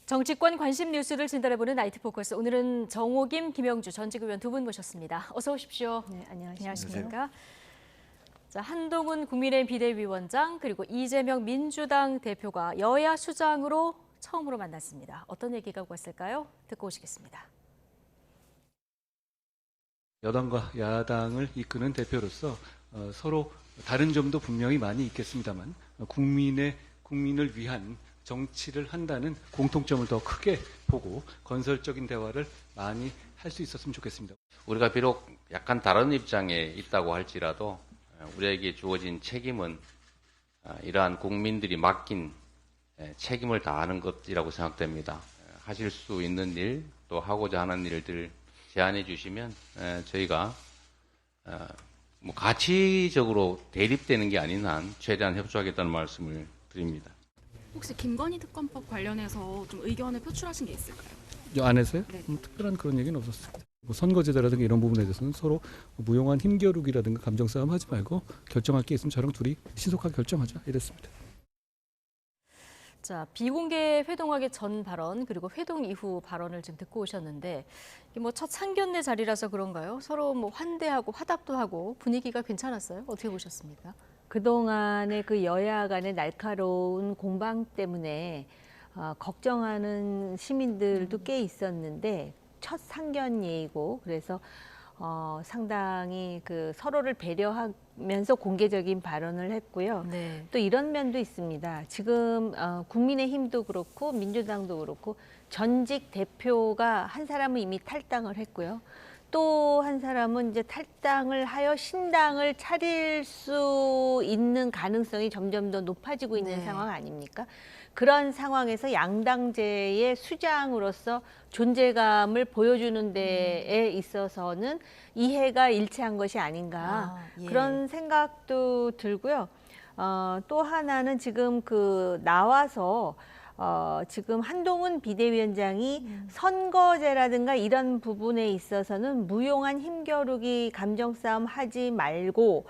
정치권 관심 뉴스를 진단해보는 나이트 포커스. 오늘은 정호김, 김영주 전직 의원 두 분 모셨습니다. 어서 오십시오. 네, 안녕하십니까? 자, 한동훈 국민의힘 비대위원장 그리고 이재명 민주당 대표가 여야 수장으로 처음으로 만났습니다. 어떤 얘기가 오고 왔을까요? 듣고 오시겠습니다. 여당과 야당을 이끄는 대표로서 서로 다른 점도 분명히 많이 있겠습니다만 국민을 위한 정치를 한다는 공통점을 더 크게 보고 건설적인 대화를 많이 할 수 있었으면 좋겠습니다. 우리가 비록 약간 다른 입장에 있다고 할지라도 우리에게 주어진 책임은 이러한 국민들이 맡긴 책임을 다하는 것이라고 생각됩니다. 하실 수 있는 일, 또 하고자 하는 일들 제안해 주시면 저희가 뭐 가치적으로 대립되는 게 아닌 한 최대한 협조하겠다는 말씀을 드립니다. 혹시 김건희 특검법 관련해서 좀 의견을 표출하신 게 있을까요? 안에서요? 네. 특별한 그런 얘기는 없었습니다. 뭐 선거제도라든가 이런 부분에 대해서는 서로 무용한 힘겨루기라든가 감정싸움 하지 말고 결정할 게 있으면 저랑 둘이 신속하게 결정하자 이랬습니다. 자, 비공개 회동하기 전 발언 그리고 회동 이후 발언을 지금 듣고 오셨는데 이게 뭐 첫 상견례 자리라서 그런가요? 서로 뭐 환대하고 화답도 하고 분위기가 괜찮았어요? 어떻게 보셨습니까? 그동안의 그 여야 간의 날카로운 공방 때문에 걱정하는 시민들도 꽤 있었는데 첫 상견례이고 그래서 상당히 그 서로를 배려하면서 공개적인 발언을 했고요. 네. 또 이런 면도 있습니다. 지금 국민의힘도 그렇고 민주당도 그렇고 전직 대표가 한 사람은 이미 탈당을 했고요. 또 한 사람은 이제 탈당을 하여 신당을 차릴 수 있는 가능성이 점점 더 높아지고 있는 네. 상황 아닙니까? 그런 상황에서 양당제의 수장으로서 존재감을 보여주는 데에 있어서는 이해가 일치한 것이 아닌가 예. 그런 생각도 들고요. 또 하나는 지금 나와서 지금 한동훈 비대위원장이 선거제라든가 이런 부분에 있어서는 무용한 힘겨루기 감정싸움 하지 말고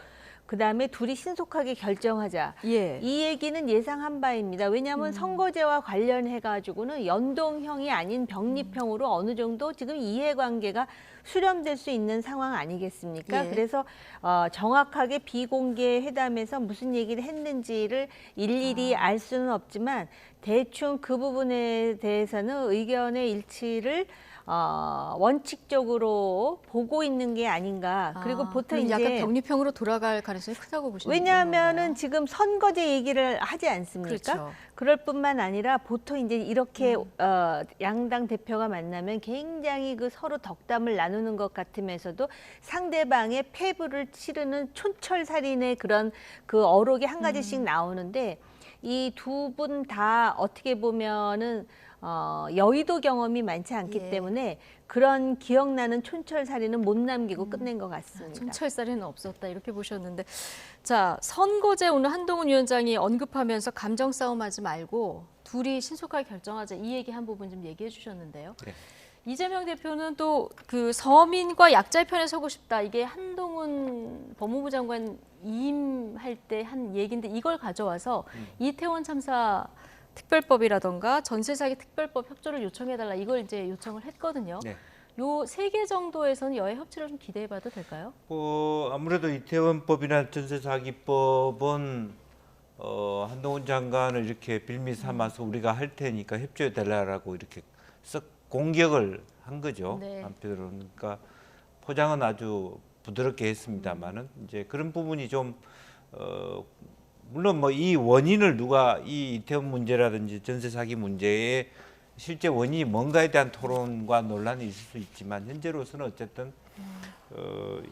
그다음에 둘이 신속하게 결정하자. 예. 이 얘기는 예상한 바입니다. 왜냐하면 선거제와 관련해 가지고는 연동형이 아닌 병립형으로 어느 정도 지금 이해관계가 수렴될 수 있는 상황 아니겠습니까? 예. 그래서 정확하게 비공개 회담에서 무슨 얘기를 했는지를 일일이 알 수는 없지만 대충 그 부분에 대해서는 의견의 일치를 원칙적으로 보고 있는 게 아닌가. 그리고 보통 그럼 이제 약간 병립형으로 돌아갈 가능성이 크다고 보시는 왜냐하면은 건가요? 지금 선거제 얘기를 하지 않습니까? 그렇죠. 그럴 뿐만 아니라 보통 이제 이렇게 양당 대표가 만나면 굉장히 그 서로 덕담을 나누는 것 같으면서도 상대방의 패부를 치르는 촌철살인의 그런 그 어록이 한 가지씩 나오는데 이 두 분 다 어떻게 보면은 여의도 경험이 많지 않기 예. 때문에 그런 기억나는 촌철살인은 못 남기고 끝낸 것 같습니다. 촌철살인은 없었다 이렇게 보셨는데, 자, 선거제 오늘 한동훈 위원장이 언급하면서 감정 싸움하지 말고 둘이 신속하게 결정하자 이 얘기 한 부분 좀 얘기해 주셨는데요. 네. 이재명 대표는 또 그 서민과 약자의 편에 서고 싶다, 이게 한동훈 법무부 장관 이임할 때 한 얘기인데 이걸 가져와서 이태원 참사 특별법이라던가 전세 사기 특별법 협조를 요청해달라, 이걸 이제 요청을 했거든요. 네. 요 세 개 정도에서는 여야 협치를 좀 기대해봐도 될까요? 아무래도 이태원법이나 전세사기법은 한동훈 장관을 이렇게 빌미 삼아서 우리가 할 테니까 협조해 달라고 이렇게 썩 공격을 한 거죠. 네. 한편으로는. 그러니까 포장은 아주 부드럽게 했습니다만은 이제 그런 부분이 좀 물론 뭐 이 원인을 누가 이 이태원 문제라든지 전세 사기 문제의 실제 원인이 뭔가에 대한 토론과 논란이 있을 수 있지만 현재로서는 어쨌든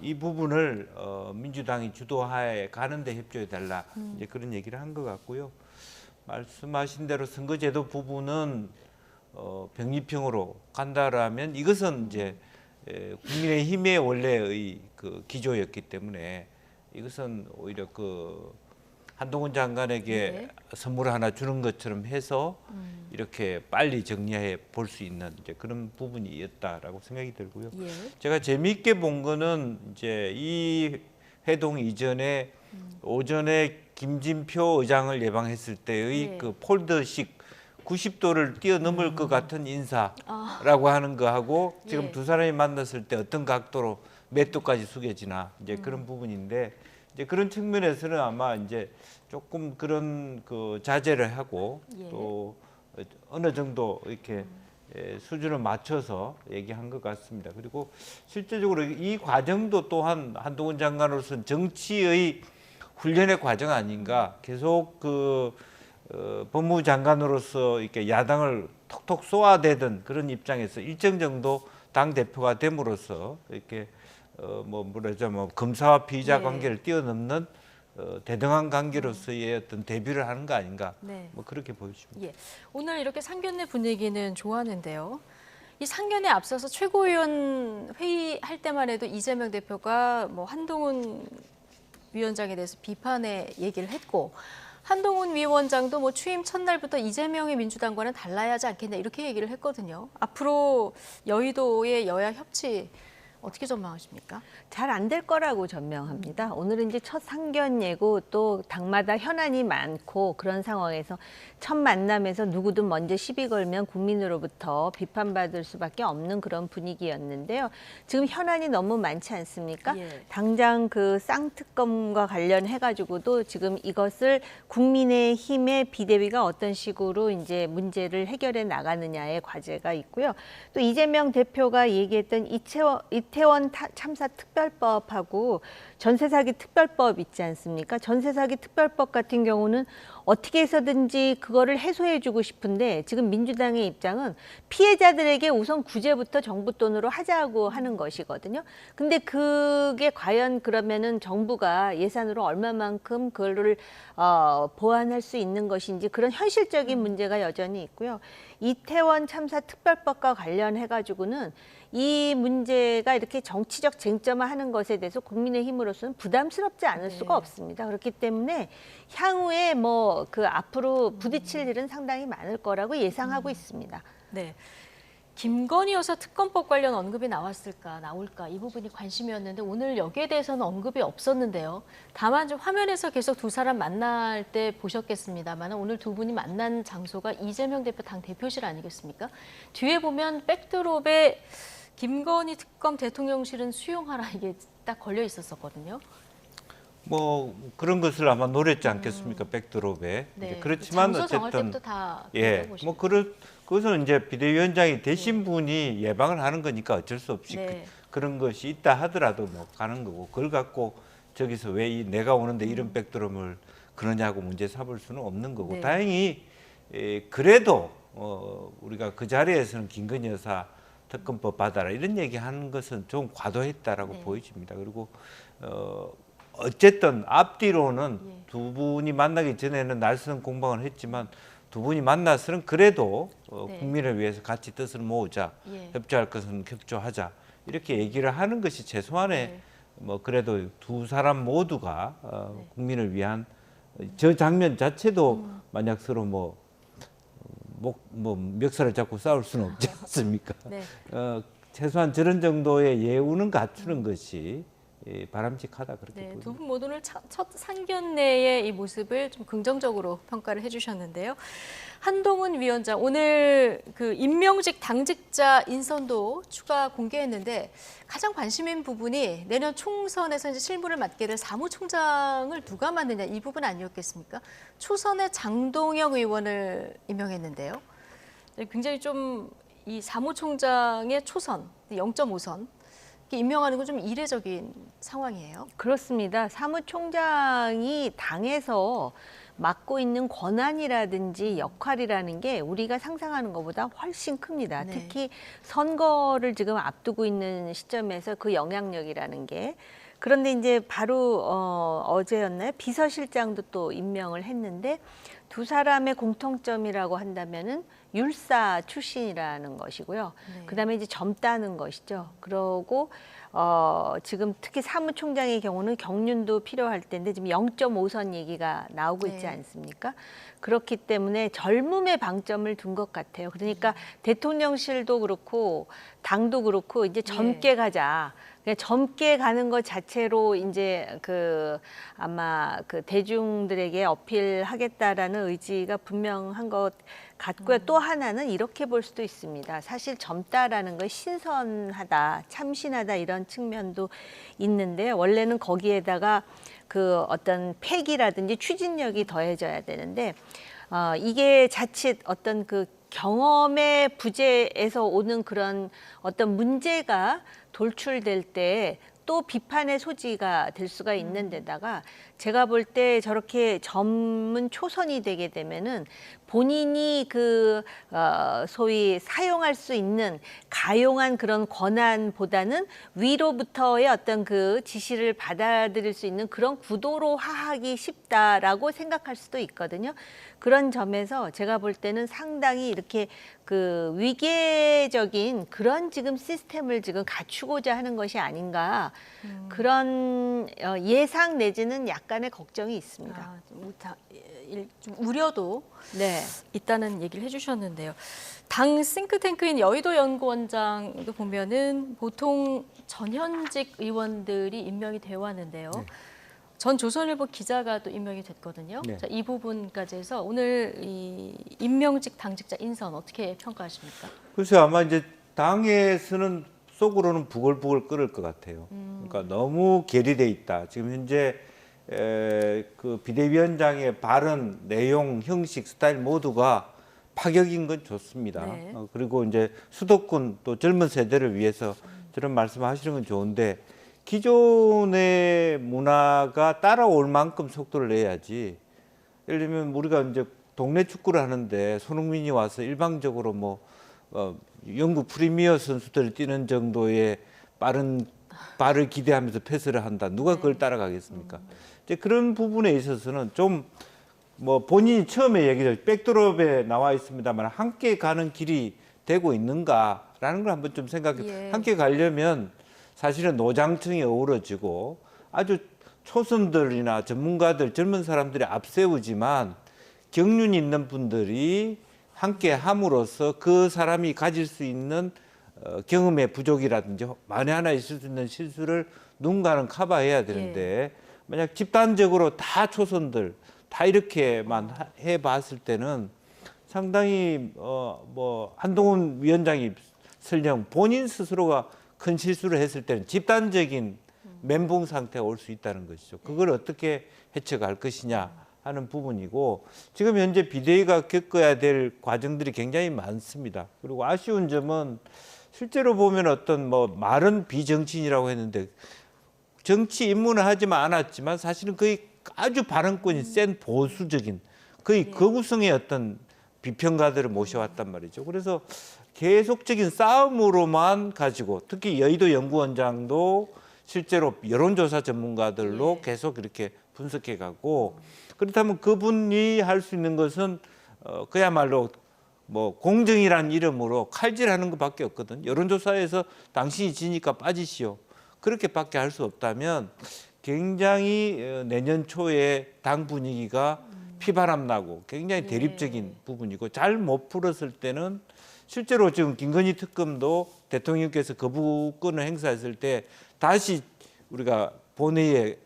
이 부분을 민주당이 주도하에 가는데 협조해 달라 이제 그런 얘기를 한 것 같고요. 말씀하신 대로 선거제도 부분은 병립형으로 간다라면 이것은 이제 국민의힘의 원래의 그 기조였기 때문에 이것은 오히려 한동훈 장관에게 네. 선물 하나 주는 것처럼 해서 이렇게 빨리 정리해 볼 수 있는 이제 그런 부분이었다라고 생각이 들고요. 예. 제가 재미있게 본 거는 이제 이 회동 이전에 오전에 김진표 의장을 예방했을 때의 네. 그 폴더식 90도를 뛰어넘을 것 같은 인사라고 하는 거하고 지금 예. 두 사람이 만났을 때 어떤 각도로 몇 도까지 숙여지나 이제 그런 부분인데 이제 그런 측면에서는 아마 이제 조금 그런 그 자제를 하고 예. 또 어느 정도 이렇게 수준을 맞춰서 얘기한 것 같습니다. 그리고 실제적으로 이 과정도 또한 한동훈 장관으로서는 정치의 훈련의 과정 아닌가. 계속 그 법무부 장관으로서 이렇게 야당을 톡톡 쏘아대던 그런 입장에서 일정 정도 당 대표가 됨으로써 이렇게 뭐라죠, 검사와 피의자 네. 관계를 뛰어넘는 대등한 관계로서의 어떤 데뷔를 하는 거 아닌가. 네. 뭐 그렇게 보여집니다. 예. 오늘 이렇게 상견례 분위기는 좋았는데요. 이 상견례 앞서서 최고위원 회의할 때만 해도 이재명 대표가 뭐 한동훈 위원장에 대해서 비판의 얘기를 했고 한동훈 위원장도 뭐 취임 첫날부터 이재명의 민주당과는 달라야 하지 않겠냐 이렇게 얘기를 했거든요. 앞으로 여의도의 여야 협치 어떻게 전망하십니까? 잘 안 될 거라고 전명합니다. 오늘은 이제 첫 상견례고 또 당마다 현안이 많고 그런 상황에서 첫 만남에서 누구든 먼저 시비 걸면 국민으로부터 비판받을 수밖에 없는 그런 분위기였는데요. 지금 현안이 너무 많지 않습니까? 예. 당장 그 쌍특검과 관련해가지고도 지금 이것을 국민의힘의 비대위가 어떤 식으로 이제 문제를 해결해 나가느냐의 과제가 있고요. 또 이재명 대표가 얘기했던 이태원 참사 특별법하고 전세사기 특별법 있지 않습니까? 전세사기 특별법 같은 경우는 어떻게 해서든지 그거를 해소해주고 싶은데 지금 민주당의 입장은 피해자들에게 우선 구제부터 정부 돈으로 하자고 하는 것이거든요. 근데 그게 과연 그러면은 정부가 예산으로 얼마만큼 그거를 보완할 수 있는 것인지 그런 현실적인 문제가 여전히 있고요. 이태원 참사 특별법과 관련해가지고는 이 문제가 이렇게 정치적 쟁점화하는 것에 대해서 국민의힘으로서는 부담스럽지 않을 수가 없습니다. 그렇기 때문에 향후에 뭐 그 앞으로 부딪힐 일은 상당히 많을 거라고 예상하고 있습니다. 네. 김건희 여사 특검법 관련 언급이 나올까 이 부분이 관심이었는데 오늘 여기에 대해서는 언급이 없었는데요. 다만 좀 화면에서 계속 두 사람 만날 때 보셨겠습니다만 오늘 두 분이 만난 장소가 이재명 대표 당 대표실 아니겠습니까? 뒤에 보면 백드롭에 김건희 특검 대통령실은 수용하라 이게 딱 걸려 있었거든요. 뭐 그런 것을 아마 노렸지 않겠습니까? 백드롭에. 네. 이제 그렇지만 장소 정할 어쨌든 때부터 다 뭐 그것은 이제 비대위원장이 되신 분이 예방을 하는 거니까 어쩔 수 없이 네. 그런 것이 있다 하더라도 뭐 가는 거고 그걸 갖고 저기서 왜 내가 오는데 이런 백드롭을 그러냐고 문제 삼을 수는 없는 거고 네. 다행히 그래도 우리가 그 자리에서는 김건희 여사 특검법 받아라 이런 얘기하는 것은 좀 과도했다라고 네. 보여집니다. 그리고 어쨌든 앞뒤로는 예. 두 분이 만나기 전에는 날선 공방을 했지만 두 분이 만나서는 그래도 네. 국민을 위해서 같이 뜻을 모으자, 예. 협조할 것은 협조하자 이렇게 얘기를 하는 것이 최소한의 네. 뭐 그래도 두 사람 모두가 네. 국민을 위한 저 장면 자체도 만약 서로 뭐 멱살을 잡고 싸울 수는 없지 않습니까? 네. 최소한 저런 정도의 예우는 갖추는 것이 바람직하다 그렇게 네, 보입니다. 두 분 모두 오늘 첫 상견례의 이 모습을 좀 긍정적으로 평가를 해주셨는데요. 한동훈 위원장 오늘 그 임명직 당직자 인선도 추가 공개했는데 가장 관심인 부분이 내년 총선에서 이제 실무를 맡게 될 사무총장을 누가 맡느냐 이 부분 아니었겠습니까? 초선의 장동혁 의원을 임명했는데요. 굉장히 좀 이 사무총장의 초선 0.5선 임명하는 건 좀 이례적인 상황이에요. 그렇습니다. 사무총장이 당에서 맡고 있는 권한이라든지 역할이라는 게 우리가 상상하는 것보다 훨씬 큽니다. 네. 특히 선거를 지금 앞두고 있는 시점에서 그 영향력이라는 게 그런데 이제 바로 어제였나요? 비서실장도 또 임명을 했는데 두 사람의 공통점이라고 한다면은 율사 출신이라는 것이고요. 네. 그다음에 이제 젊다는 것이죠. 그러고 지금 특히 사무총장의 경우는 경륜도 필요할 텐데 지금 0.5선 얘기가 나오고 있지 네. 않습니까? 그렇기 때문에 젊음에 방점을 둔 것 같아요. 그러니까 대통령실도 그렇고 당도 그렇고 이제 젊게 가자. 그냥 젊게 가는 것 자체로 이제 그 아마 그 대중들에게 어필하겠다라는 의지가 분명한 것 같고요. 또 하나는 이렇게 볼 수도 있습니다. 사실 젊다라는 건 신선하다, 참신하다 이런 측면도 있는데 원래는 거기에다가 그 어떤 패기라든지 추진력이 더해져야 되는데 이게 자칫 어떤 그 경험의 부재에서 오는 그런 어떤 문제가 돌출될 때 또 비판의 소지가 될 수가 있는 데다가 제가 볼 때 저렇게 전문 초선이 되게 되면은 본인이 그 소위 사용할 수 있는 가용한 그런 권한보다는 위로부터의 어떤 그 지시를 받아들일 수 있는 그런 구도로 하하기 쉽다라고 생각할 수도 있거든요. 그런 점에서 제가 볼 때는 상당히 이렇게 그 위계적인 그런 지금 시스템을 지금 갖추고자 하는 것이 아닌가 그런 예상 내지는 약간의 걱정이 있습니다. 좀 우려도 네. 있다는 얘기를 해주셨는데요. 당 싱크탱크인 여의도 연구원장도 보면은 보통 전현직 의원들이 임명이 되어 왔는데요. 네. 전 조선일보 기자가 또 임명이 됐거든요. 네. 자, 이 부분까지 해서 오늘 이 임명직 당직자 인선 어떻게 평가하십니까? 글쎄요, 아마 이제 당에서는 속으로는 부글부글 끓을 것 같아요. 그러니까 너무 괴리돼 있다. 지금 현재 그 비대위원장의 발언, 내용, 형식, 스타일 모두가 파격인 건 좋습니다. 네. 그리고 이제 수도권 또 젊은 세대를 위해서 저런 말씀하시는 건 좋은데 기존의 문화가 따라올 만큼 속도를 내야지. 예를 들면 우리가 이제 동네 축구를 하는데 손흥민이 와서 일방적으로 뭐 영국 프리미어 선수들 뛰는 정도의 빠른 발을 기대하면서 패스를 한다. 누가 그걸 따라가겠습니까? 이제 그런 부분에 있어서는 좀 뭐 본인이 처음에 얘기했죠. 백드롭에 나와 있습니다만 함께 가는 길이 되고 있는가라는 걸 한번 좀 생각해. 예. 함께 가려면 사실은 노장층이 어우러지고 아주 초선들이나 전문가들, 젊은 사람들이 앞세우지만 경륜 있는 분들이 함께 함으로써 그 사람이 가질 수 있는 경험의 부족이라든지 만에 하나 있을 수 있는 실수를 누군가는 커버해야 되는데 만약 집단적으로 다 초선들 다 이렇게만 해봤을 때는 상당히 뭐 한동훈 위원장이 설령 본인 스스로가 큰 실수를 했을 때는 집단적인 멘붕 상태가 올 수 있다는 것이죠. 그걸 어떻게 헤쳐갈 것이냐 하는 부분이고 지금 현재 비대위가 겪어야 될 과정들이 굉장히 많습니다. 그리고 아쉬운 점은 실제로 보면 어떤 뭐 말은 비정치인이라고 했는데 정치 입문을 하지만 않았지만 사실은 거의 아주 발언권이 센 보수적인 거의 거구성의 어떤 비평가들을 모셔왔단 말이죠. 그래서 계속적인 싸움으로만 가지고 특히 여의도 연구원장도 실제로 여론조사 전문가들로 계속 이렇게 분석해 가고 그렇다면 그분이 할 수 있는 것은 그야말로 뭐 공정이라는 이름으로 칼질하는 것밖에 없거든. 여론조사에서 당신이 지니까 빠지시오. 그렇게밖에 할 수 없다면 굉장히 내년 초에 당 분위기가 피바람 나고 굉장히 대립적인 부분이고 잘 못 풀었을 때는 실제로 지금 김건희 특검도 대통령께서 거부권을 행사했을 때 다시 우리가 본회의에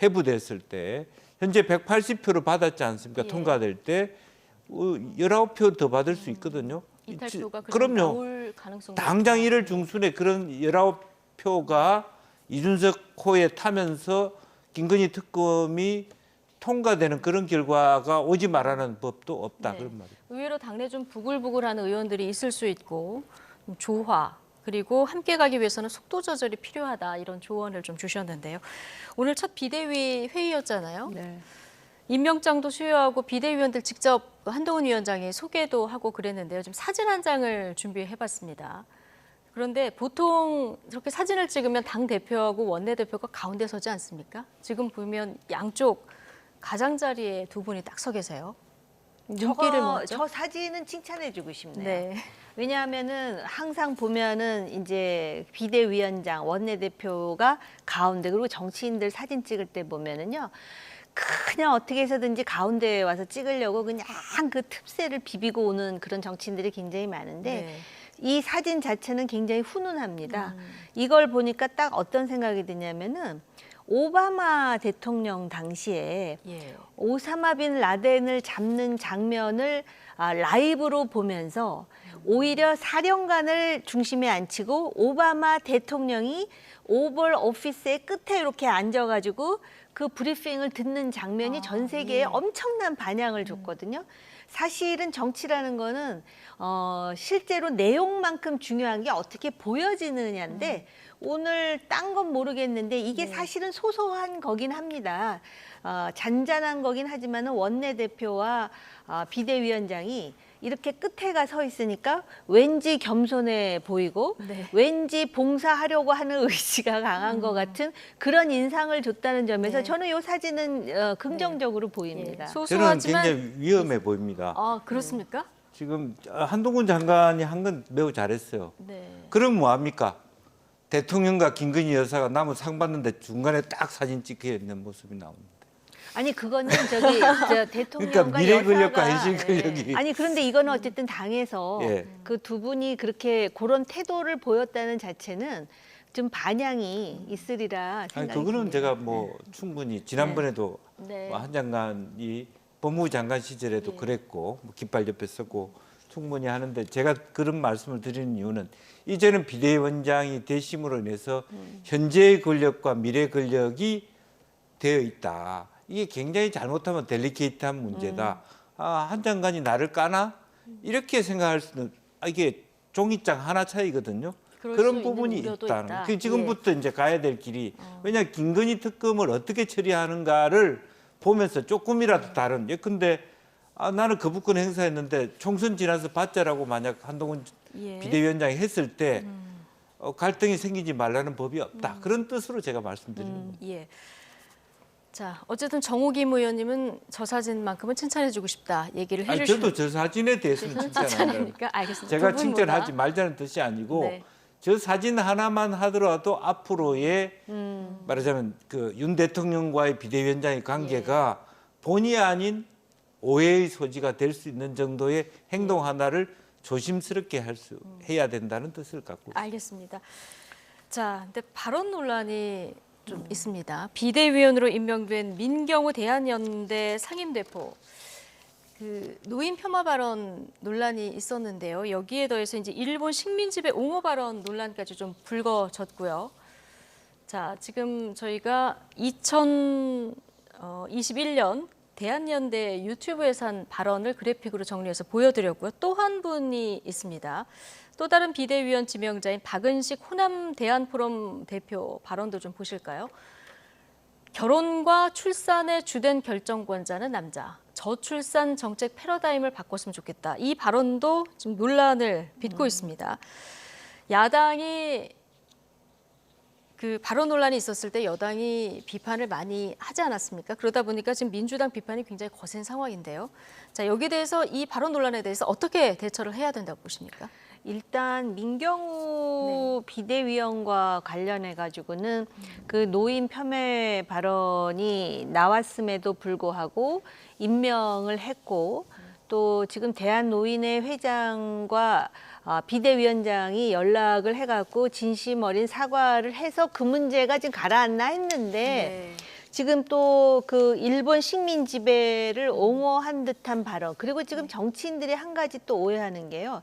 회부됐을 때 현재 180표를 받았지 않습니까? 통과될 때 19표 더 받을 수 있거든요. 이탈표가 그럼요. 나올 가능성도 당장 있다. 1월 중순에 그런 19표가 이준석 코에 타면서 김건희 특검이 통과되는 그런 결과가 오지 말라는 법도 없다. 네. 그런 말이에요. 의외로 당내 좀 부글부글하는 의원들이 있을 수 있고 좀 조화 그리고 함께 가기 위해서는 속도 조절이 필요하다 이런 조언을 좀 주셨는데요. 오늘 첫 비대위 회의였잖아요. 네. 임명장도 수여하고 비대위원들 직접 한동훈 위원장이 소개도 하고 그랬는데요. 좀 사진 한 장을 준비해봤습니다. 그런데 보통 저렇게 사진을 찍으면 당 대표하고 원내대표가 가운데 서지 않습니까? 지금 보면 양쪽 가장자리에 두 분이 딱 서 계세요. 눈길을 먼저. 저 사진은 칭찬해주고 싶네요. 네. 왜냐하면은 항상 보면은 이제 비대위원장, 원내대표가 가운데 그리고 정치인들 사진 찍을 때 보면은요. 그냥 어떻게 해서든지 가운데에 와서 찍으려고 그냥 그 틈새를 비비고 오는 그런 정치인들이 굉장히 많은데 네. 이 사진 자체는 굉장히 훈훈합니다. 이걸 보니까 딱 어떤 생각이 드냐면은 오바마 대통령 당시에 예. 오사마 빈 라덴을 잡는 장면을 라이브로 보면서 오히려 사령관을 중심에 앉히고 오바마 대통령이 오벌 오피스의 끝에 이렇게 앉아가지고 그 브리핑을 듣는 장면이 전 세계에 예. 엄청난 반향을 줬거든요. 사실은 정치라는 거는 실제로 내용만큼 중요한 게 어떻게 보여지느냐인데 오늘 딴 건 모르겠는데 이게 네. 사실은 소소한 거긴 합니다. 잔잔한 거긴 하지만은 원내대표와 비대위원장이 이렇게 끝에가 서 있으니까 왠지 겸손해 보이고 네. 왠지 봉사하려고 하는 의지가 강한 것 같은 그런 인상을 줬다는 점에서 네. 저는 이 사진은 긍정적으로 예. 보입니다. 저는 소소하지만 굉장히 위험해 보입니다. 아, 그렇습니까? 지금 한동훈 장관이 한 건 매우 잘했어요. 네. 그럼 뭐합니까? 대통령과 김건희 여사가 남은 상 받는데 중간에 딱 사진 찍혀 있는 모습이 나옵니다. 아니 그거는 저 대통령과 그러니까 미래 권력과 여사가 현실 권력이 아니 그런데 이거는 어쨌든 당에서 예. 그 두 분이 그렇게 그런 태도를 보였다는 자체는 좀 반향이 있으리라 아니 생각이 그거는 듭니다. 제가 뭐 충분히 지난번에도 네. 뭐한 장관이 법무부 장관 시절에도 예. 그랬고 뭐 깃발 옆에 서고 충분히 하는데 제가 그런 말씀을 드리는 이유는 이제는 비대위원장이 되심으로 인해서 현재의 권력과 미래 권력이 되어 있다. 이게 굉장히 잘못하면 델리케이트한 문제다. 한 장관이 나를 까나? 이렇게 생각할 수는 이게 종이장 하나 차이거든요. 그럴 수 그런 있는 부분이 우려도 있다는. 있다. 그 지금부터 이제 가야 될 길이 왜냐 김건희 특검을 어떻게 처리하는가를 보면서 조금이라도 다른. 예컨대 나는 거부권 행사했는데 총선 지나서 받자라고 만약 한동훈 예. 비대위원장이 했을 때 갈등이 생기지 말라는 법이 없다. 그런 뜻으로 제가 말씀드리는 겁니다. 예. 자, 어쨌든 정호김 의원님은 저 사진만큼은 칭찬해주고 싶다 얘기를 아니, 해주시는. 저도 저 사진에 대해서는 칭찬합니다. 칭찬입니까? 알겠습니다. 제가 두 분보다. 칭찬하지 말자는 뜻이 아니고 네. 저 사진 하나만 하더라도 앞으로의 말하자면 그 윤 대통령과의 비대위원장의 관계가 본의 아닌 오해의 소지가 될 수 있는 정도의 행동 하나를 조심스럽게 해야 된다는 뜻을 갖고 있습니다. 알겠습니다. 자, 근데 발언 논란이 좀 있습니다. 비대위원으로 임명된 민경우 대한연대 상임대표. 그 노인 폄하 발언 논란이 있었는데요. 여기에 더해서 이제 일본 식민지배 옹호 발언 논란까지 좀 불거졌고요. 자, 지금 저희가 2021년 대한연대 유튜브에서 한 발언을 그래픽으로 정리해서 보여드렸고요. 또 한 분이 있습니다. 또 다른 비대위원 지명자인 박은식 호남 대한포럼 대표 발언도 좀 보실까요? 결혼과 출산의 주된 결정권자는 남자. 저출산 정책 패러다임을 바꿨으면 좋겠다. 이 발언도 지금 논란을 빚고 있습니다. 야당이 그 발언 논란이 있었을 때 여당이 비판을 많이 하지 않았습니까? 그러다 보니까 지금 민주당 비판이 굉장히 거센 상황인데요. 자, 여기에 대해서 이 발언 논란에 대해서 어떻게 대처를 해야 된다고 보십니까? 일단 민경우 비대위원과 관련해 가지고는 그 노인 폄훼 발언이 나왔음에도 불구하고 임명을 했고 또 지금 대한노인회 회장과 비대위원장이 연락을 해갖고 진심 어린 사과를 해서 그 문제가 지금 가라앉나 했는데 지금 또 그 일본 식민 지배를 옹호한 듯한 발언 그리고 지금 정치인들이 한 가지 또 오해하는 게요.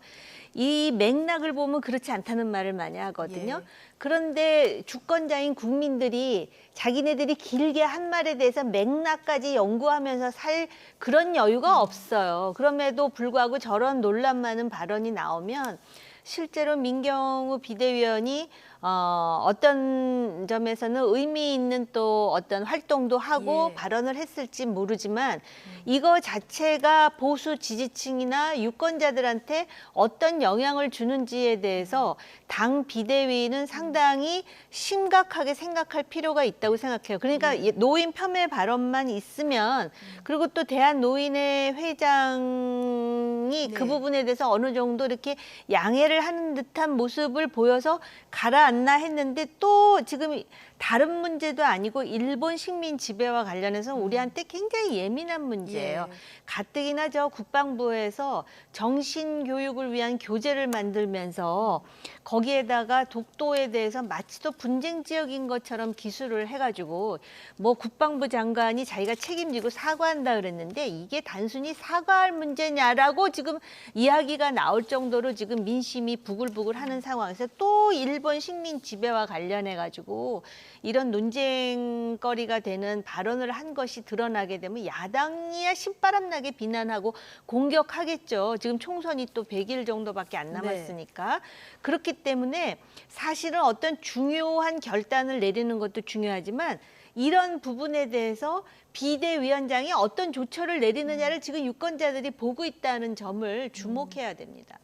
이 맥락을 보면 그렇지 않다는 말을 많이 하거든요. 그런데 주권자인 국민들이 자기네들이 길게 한 말에 대해서 맥락까지 연구하면서 살 그런 여유가 없어요. 그럼에도 불구하고 저런 논란 많은 발언이 나오면 실제로 민경우 비대위원이 어떤 점에서는 의미 있는 또 어떤 활동도 하고 발언을 했을지 모르지만 이거 자체가 보수 지지층이나 유권자들한테 어떤 영향을 주는지에 대해서 당 비대위는 상당히 심각하게 생각할 필요가 있다고 생각해요. 그러니까 노인 폄훼 발언만 있으면 그리고 또 대한노인회 회장이 그 부분에 대해서 어느 정도 이렇게 양해를 사과를 하는 듯한 모습을 보여서 가라앉나 했는데 또 지금 다른 문제도 아니고 일본 식민 지배와 관련해서 우리한테 굉장히 예민한 문제예요. 예. 가뜩이나 저 국방부에서 정신교육을 위한 교재를 만들면서 거기에다가 독도에 대해서 마치 또 분쟁 지역인 것처럼 기술을 해가지고 뭐 국방부 장관이 자기가 책임지고 사과한다 그랬는데 이게 단순히 사과할 문제냐라고 지금 이야기가 나올 정도로 지금 민심이 부글부글하는 상황에서 또 일본 식민 지배와 관련해가지고 이런 논쟁거리가 되는 발언을 한 것이 드러나게 되면 야당이야 신바람나게 비난하고 공격하겠죠. 지금 총선이 또 100일 정도밖에 안 남았으니까. 그렇기 때문에 사실은 어떤 중요한 결단을 내리는 것도 중요하지만 이런 부분에 대해서 비대위원장이 어떤 조처를 내리느냐를 지금 유권자들이 보고 있다는 점을 주목해야 됩니다.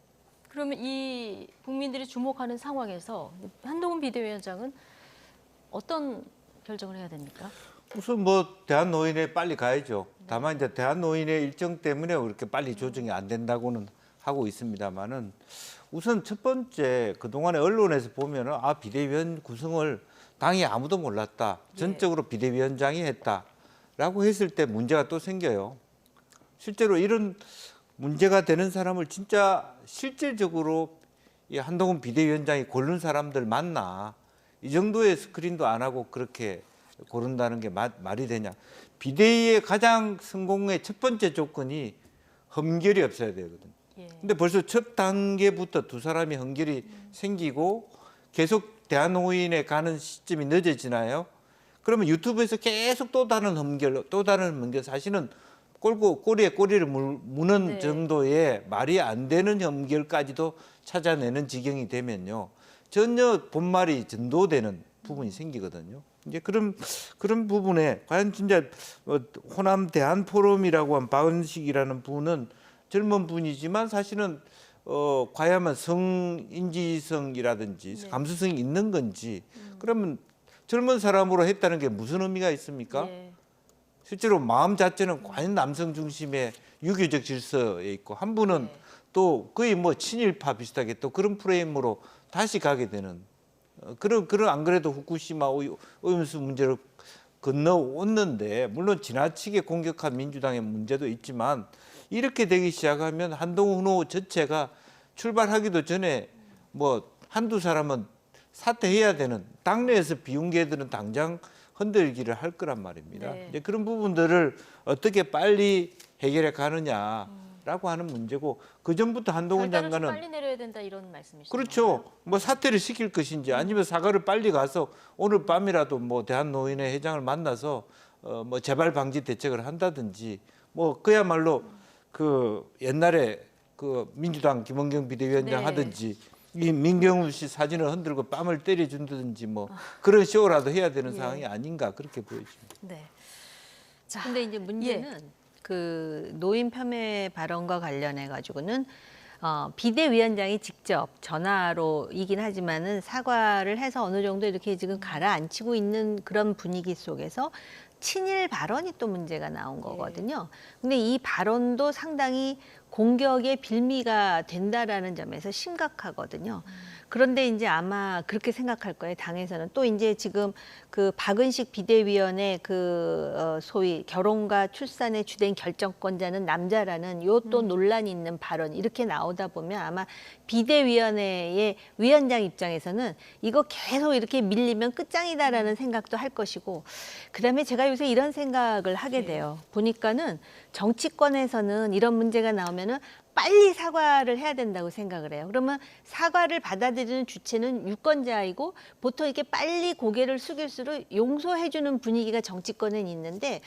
그러면 이 국민들이 주목하는 상황에서 한동훈 비대위원장은 어떤 결정을 해야 됩니까? 우선 뭐 대한노인에 빨리 가야죠. 다만 이제 대한노인의 일정 때문에 그렇게 빨리 조정이 안 된다고는 하고 있습니다만은 우선 첫 번째 그동안에 언론에서 보면은 비대위원 구성을 당이 아무도 몰랐다. 전적으로 비대위원장이 했다라고 했을 때 문제가 또 생겨요. 실제로 이런 문제가 되는 사람을 진짜 실질적으로 이 한동훈 비대위원장이 고른 사람들 맞나? 이 정도의 스크린도 안 하고 그렇게 고른다는 게 말이 되냐? 비대위의 가장 성공의 첫 번째 조건이 험결이 없어야 되거든요. 근데 벌써 첫 단계부터 두 사람이 험결이 생기고 계속 대한노인에 가는 시점이 늦어지나요? 그러면 유튜브에서 계속 또 다른 험결, 또 다른 험결, 사실은 꼬리에 꼬리를 무는 정도의 말이 안 되는 험결까지도 찾아내는 지경이 되면요. 전혀 본말이 전도되는 부분이 생기거든요. 이제 그런 부분에 과연 진짜 호남 대한 포럼이라고 한 박은식이라는 분은 젊은 분이지만 사실은 과연 성인지성이라든지 감수성이 있는 건지 그러면 젊은 사람으로 했다는 게 무슨 의미가 있습니까? 실제로 마음 자체는 과연 남성 중심의 유교적 질서에 있고 한 분은 또 거의 뭐 친일파 비슷하게 또 그런 프레임으로 다시 가게 되는 그런 안 그래도 후쿠시마 오염수 문제를 건너왔는데 물론 지나치게 공격한 민주당의 문제도 있지만 이렇게 되기 시작하면 한동훈 후보 전체가 출발하기도 전에 뭐 한두 사람은 사퇴해야 되는 당내에서 비운계들은 당장 흔들기를 할 거란 말입니다. 이제 그런 부분들을 어떻게 빨리 해결해 가느냐라고 하는 문제고 그 전부터 한동훈 장관은 빨리 내려야 된다 이런 말씀이시죠? 그렇죠. 뭐 사퇴를 시킬 것인지 아니면 사과를 빨리 가서 오늘 밤이라도 뭐 대한노인회 회장을 만나서 뭐 재발 방지 대책을 한다든지 뭐 그야말로 그 옛날에 그 민주당 김원경 비대위원장 하든지 이 민경우 씨 사진을 흔들고 뺨을 때려준다든지 뭐 그런 쇼라도 해야 되는 상황이 아닌가 그렇게 보여집니다. 네. 자, 근데 이제 문제는 그 노인 폄훼 발언과 관련해 가지고는 비대위원장이 직접 전화로이긴 하지만은 사과를 해서 어느 정도 이렇게 지금 가라앉히고 있는 그런 분위기 속에서 친일 발언이 또 문제가 나온 거거든요. 근데 이 발언도 상당히 공격의 빌미가 된다라는 점에서 심각하거든요. 그런데 이제 아마 그렇게 생각할 거예요. 당에서는 또 이제 지금 그 박은식 비대위원회 그 소위 결혼과 출산의 주된 결정권자는 남자라는 요 또 논란이 있는 발언 이렇게 나오다 보면 아마 비대위원회의 위원장 입장에서는 이거 계속 이렇게 밀리면 끝장이다라는 생각도 할 것이고 그다음에 제가 요새 이런 생각을 하게 돼요. 보니까는 정치권에서는 이런 문제가 나오면은 빨리 사과를 해야 된다고 생각을 해요. 그러면 사과를 받아들이는 주체는 유권자이고 보통 이렇게 빨리 고개를 숙일수록 용서해주는 분위기가 정치권엔 있는데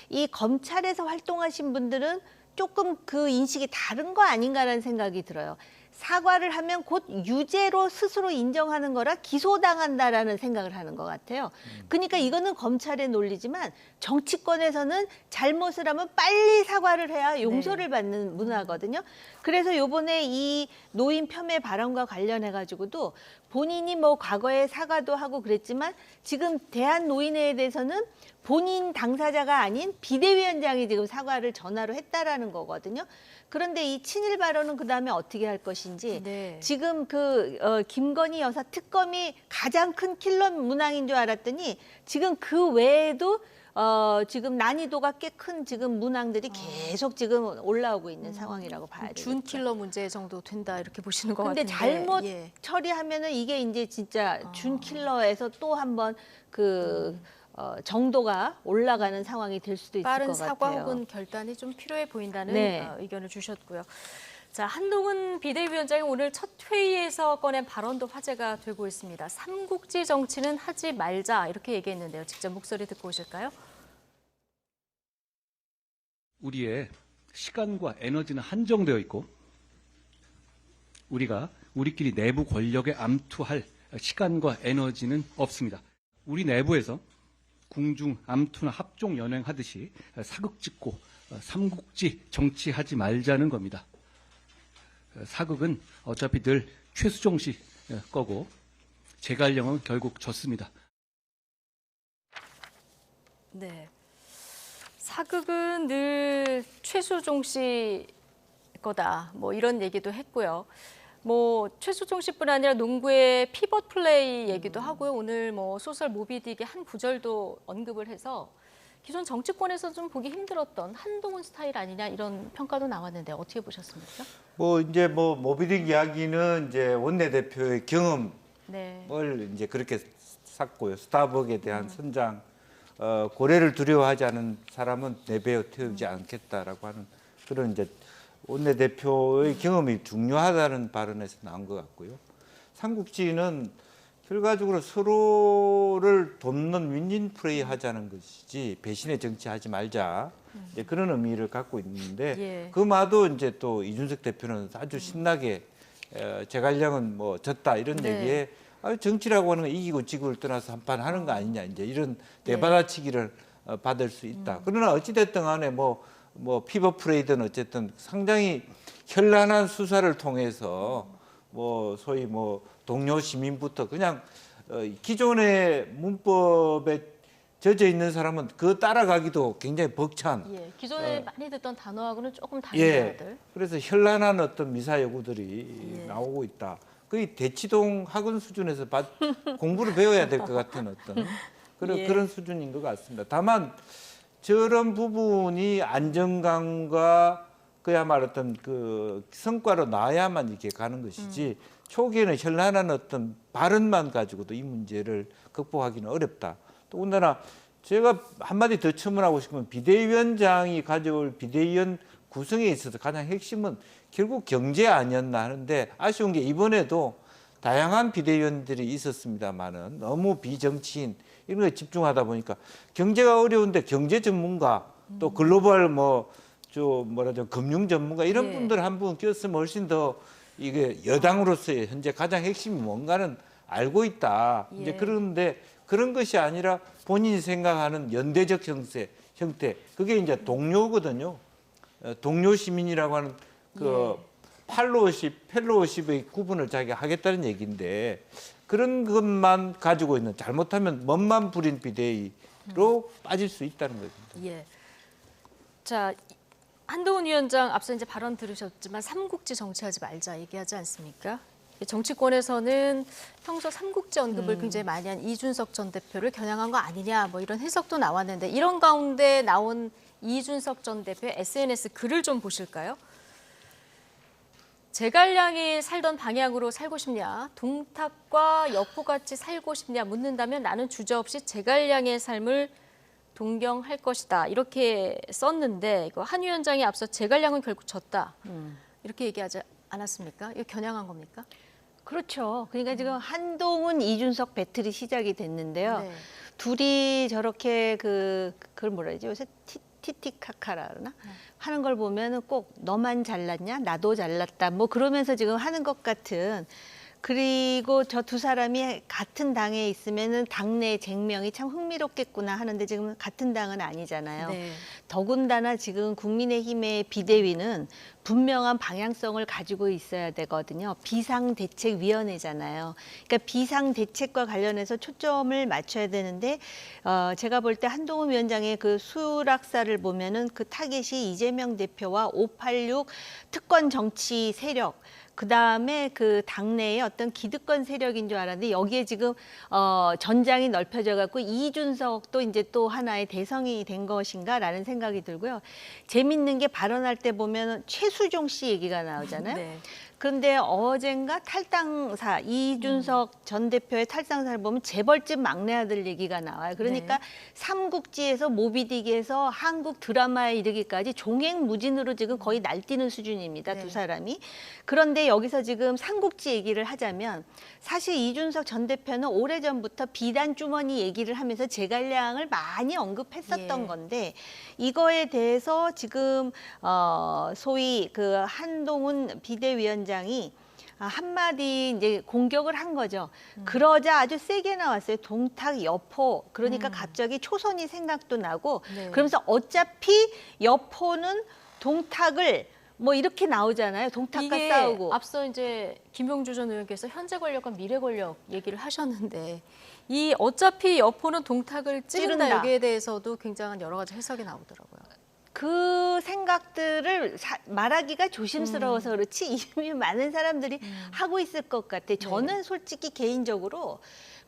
이 검찰에서 활동하신 분들은 조금 그 인식이 다른 거 아닌가라는 생각이 들어요. 사과를 하면 곧 유죄로 스스로 인정하는 거라 기소당한다라는 생각을 하는 것 같아요. 그러니까 이거는 검찰의 논리지만 정치권에서는 잘못을 하면 빨리 사과를 해야 용서를 받는 문화거든요. 그래서 요번에 이 노인 폄훼 발언과 관련해 가지고도 본인이 뭐 과거에 사과도 하고 그랬지만 지금 대한노인회에 대해서는 본인 당사자가 아닌 비대위원장이 지금 사과를 전화로 했다라는 거거든요. 그런데 이 친일 발언은 그다음에 어떻게 할 것인지 네. 지금 김건희 여사 특검이 가장 큰 킬러 문항인 줄 알았더니 지금 그 외에도 지금 난이도가 꽤 큰 지금 문항들이 계속 지금 올라오고 있는 상황이라고 봐야 되겠죠. 준 킬러 문제 정도 된다 이렇게 보시는 것 근데 같은데. 잘못 예. 처리하면은 이게 이제 진짜 준 킬러에서 또 한번 정도가 올라가는 상황이 될 수도 있을 빠른 것 사과 같아요. 혹은 결단이 좀 필요해 보인다는 네. 의견을 주셨고요. 자, 한동훈 비대위원장이 오늘 첫 회의에서 꺼낸 발언도 화제가 되고 있습니다. 삼국지 정치는 하지 말자 이렇게 얘기했는데요. 직접 목소리 듣고 오실까요? 우리의 시간과 에너지는 한정되어 있고 우리가 우리끼리 내부 권력에 암투할 시간과 에너지는 없습니다. 우리 내부에서 궁중, 암투나 합종 연행하듯이 사극 짓고 삼국지 정치하지 말자는 겁니다. 사극은 어차피 늘 최수종 씨 거고 제갈량은 결국 졌습니다. 네. 사극은 늘 최수종 씨 거다. 뭐 이런 얘기도 했고요. 뭐 최수종 씨뿐 아니라 농구의 피벗 플레이 얘기도 하고요. 오늘 뭐 소설 모비딕의 한 구절도 언급을 해서 기존 정치권에서 좀 보기 힘들었던 한동훈 스타일 아니냐 이런 평가도 나왔는데 어떻게 보셨습니까? 이제 모비딕 이야기는 이제 원내대표의 경험을 네. 이제 그렇게 샀고요. 스타벅에 대한 선장, 고래를 두려워하지 않은 사람은 내배어 태우지 않겠다라고 하는 그런 이제 원내대표의 경험이 중요하다는 발언에서 나온 것 같고요. 삼국지는 결과적으로 서로를 돕는 윈윈 플레이 하자는 것이지 배신의 정치하지 말자 이제 그런 의미를 갖고 있는데 예. 그 마도 이제 또 이준석 대표는 아주 신나게 제갈량은 뭐 졌다 이런 네. 얘기에 정치라고 하는 건 이기고 지고를 떠나서 한판 하는 거 아니냐 이제 이런 내받아치기를 받을 수 있다. 그러나 어찌됐든 간에 뭐 피벗 플레이든 어쨌든 상당히 현란한 수사를 통해서 뭐 소위 뭐 동료 시민부터 그냥 기존의 문법에 젖어 있는 사람은 그 따라가기도 굉장히 벅찬. 예. 기존에 많이 듣던 단어하고는 조금 다른 예. 단어들. 그래서 현란한 어떤 미사 여구들이 나오고 있다. 거의 대치동 학원 수준에서 공부를 배워야 될 것 같은 어떤 그런 수준인 것 같습니다. 다만 저런 부분이 안정감과 그야말로 어떤 그 성과로 나야만 이렇게 가는 것이지 초기에는 현란한 어떤 발언만 가지고도 이 문제를 극복하기는 어렵다. 더군다나 제가 한마디 더 첨언하고 싶으면 비대위원장이 가져올 비대위원 구성에 있어서 가장 핵심은 결국 경제 아니었나 하는데 아쉬운 게 이번에도 다양한 비대위원들이 있었습니다만은 너무 비정치인 이런 거에 집중하다 보니까 경제가 어려운데 경제 전문가 또 글로벌 금융 전문가 이런 예. 분들 한 분 꼈으면 훨씬 더 이게 여당으로서의 현재 가장 핵심이 뭔가는 알고 있다. 이제 예. 그런데 그런 것이 아니라 본인이 생각하는 연대적 형태 그게 이제 동료거든요. 동료 시민이라고 하는 펠로우십의 구분을 자기가 하겠다는 얘기인데 그런 것만 가지고 있는 잘못하면 멋만 부린 비대위로 빠질 수 있다는 겁니다. 예. 자, 한동훈 위원장 앞서 이제 발언 들으셨지만 삼국지 정치하지 말자 얘기하지 않습니까? 정치권에서는 평소 삼국지 언급을 굉장히 많이 한 이준석 전 대표를 겨냥한 거 아니냐 뭐 이런 해석도 나왔는데 이런 가운데 나온 이준석 전 대표의 SNS 글을 좀 보실까요? 제갈량이 살던 방향으로 살고 싶냐, 동탁과 여포같이 살고 싶냐 묻는다면 나는 주저없이 제갈량의 삶을 동경할 것이다. 이렇게 썼는데 이거 한 위원장이 앞서 제갈량은 결국 졌다. 이렇게 얘기하지 않았습니까? 이거 겨냥한 겁니까? 그렇죠. 그러니까 지금 한동훈, 이준석 배틀이 시작이 됐는데요. 네. 둘이 저렇게 그걸 뭐라 그러지? 요새 티티카카라 그러나? 하는 걸 보면은 꼭 너만 잘났냐? 나도 잘났다. 뭐 그러면서 지금 하는 것 같은 그리고 저 두 사람이 같은 당에 있으면은 당내 쟁명이 참 흥미롭겠구나 하는데 지금 같은 당은 아니잖아요. 네. 더군다나 지금 국민의힘의 비대위는 분명한 방향성을 가지고 있어야 되거든요. 비상대책위원회잖아요. 그러니까 비상대책과 관련해서 초점을 맞춰야 되는데 제가 볼 때 한동훈 위원장의 그 수락사를 보면은 그 타겟이 이재명 대표와 586 특권 정치 세력 그다음에 그 당내의 어떤 기득권 세력인 줄 알았는데 여기에 지금 전장이 넓혀져 갖고 이준석도 이제 또 하나의 대성이 된 것인가라는 생각이 들고요. 재밌는 게 발언할 때 보면 최수종 씨 얘기가 나오잖아요. 네. 그런데 어젠가 탈당사 이준석 전 대표의 탈당사를 보면 재벌집 막내 아들 얘기가 나와요. 그러니까 삼국지에서 모비딕에서 한국 드라마에 이르기까지 종횡무진으로 지금 거의 날뛰는 수준입니다. 네. 두 사람이. 그런데 여기서 지금 삼국지 얘기를 하자면 사실 이준석 전 대표는 오래전부터 비단 주머니 얘기를 하면서 제갈량을 많이 언급했었던 예. 건데 이거에 대해서 지금 소위 그 한동훈 비대위원장이 한마디 이제 공격을 한 거죠. 그러자 아주 세게 나왔어요. 동탁 여포. 그러니까 갑자기 초선이 생각도 나고 네. 그러면서 어차피 여포는 동탁을 뭐 이렇게 나오잖아요. 동탁과 이게 싸우고. 앞서 이제 김용주 전 의원께서 현재 권력과 미래 권력 얘기를 하셨는데 이 어차피 여포는 동탁을 찌른다 찌른다. 여기에 대해서도 굉장한 여러 가지 해석이 나오더라고요. 그 생각들을 말하기가 조심스러워서 그렇지 이미 많은 사람들이 하고 있을 것 같아. 저는 솔직히 개인적으로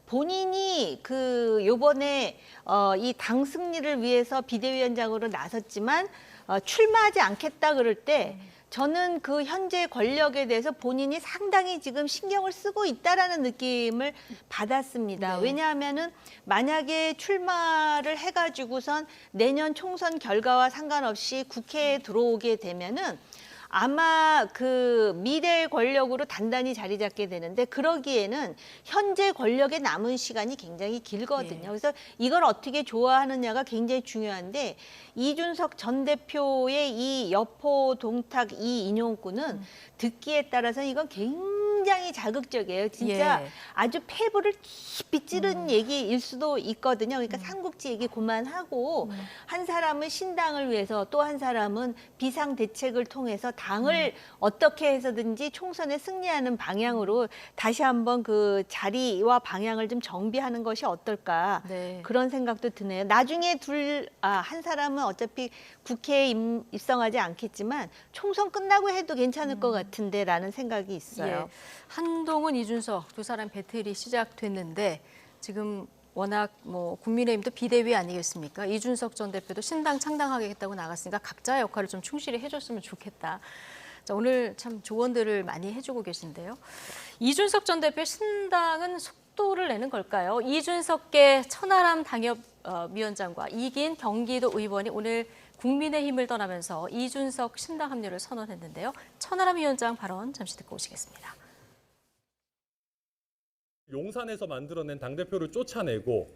본인이 그 요번에 이 당 승리를 위해서 비대위원장으로 나섰지만 출마하지 않겠다 그럴 때 저는 그 현재 권력에 대해서 본인이 상당히 지금 신경을 쓰고 있다라는 느낌을 받았습니다. 네. 왜냐하면은 만약에 출마를 해가지고선 내년 총선 결과와 상관없이 국회에 들어오게 되면은 아마 그 미래 권력으로 단단히 자리 잡게 되는데 그러기에는 현재 권력에 남은 시간이 굉장히 길거든요. 예. 그래서 이걸 어떻게 좋아하느냐가 굉장히 중요한데 이준석 전 대표의 이 여포 동탁 이 인용구는 듣기에 따라서 이건 굉장히 자극적이에요. 진짜 예. 아주 폐부를 깊이 찌른 얘기일 수도 있거든요. 그러니까 삼국지 얘기 그만하고 한 사람은 신당을 위해서 또 한 사람은 비상대책을 통해서 당을 어떻게 해서든지 총선에 승리하는 방향으로 다시 한번 그 자리와 방향을 좀 정비하는 것이 어떨까 네. 그런 생각도 드네요. 나중에 한 사람은 어차피 국회에 입성하지 않겠지만 총선 끝나고 해도 괜찮을 것 같은데라는 생각이 있어요. 예. 한동훈, 이준석 두 사람 배틀이 시작됐는데 지금 워낙 뭐 국민의힘도 비대위 아니겠습니까? 이준석 전 대표도 신당 창당하겠다고 나갔으니까 각자의 역할을 좀 충실히 해줬으면 좋겠다. 자, 오늘 참 조언들을 많이 해주고 계신데요. 이준석 전 대표의 신당은 속도를 내는 걸까요? 이준석계 천하람 당협위원장과 이긴 경기도 의원이 오늘 국민의힘을 떠나면서 이준석 신당 합류를 선언했는데요. 천하람 위원장 발언 잠시 듣고 오시겠습니다. 용산에서 만들어낸 당대표를 쫓아내고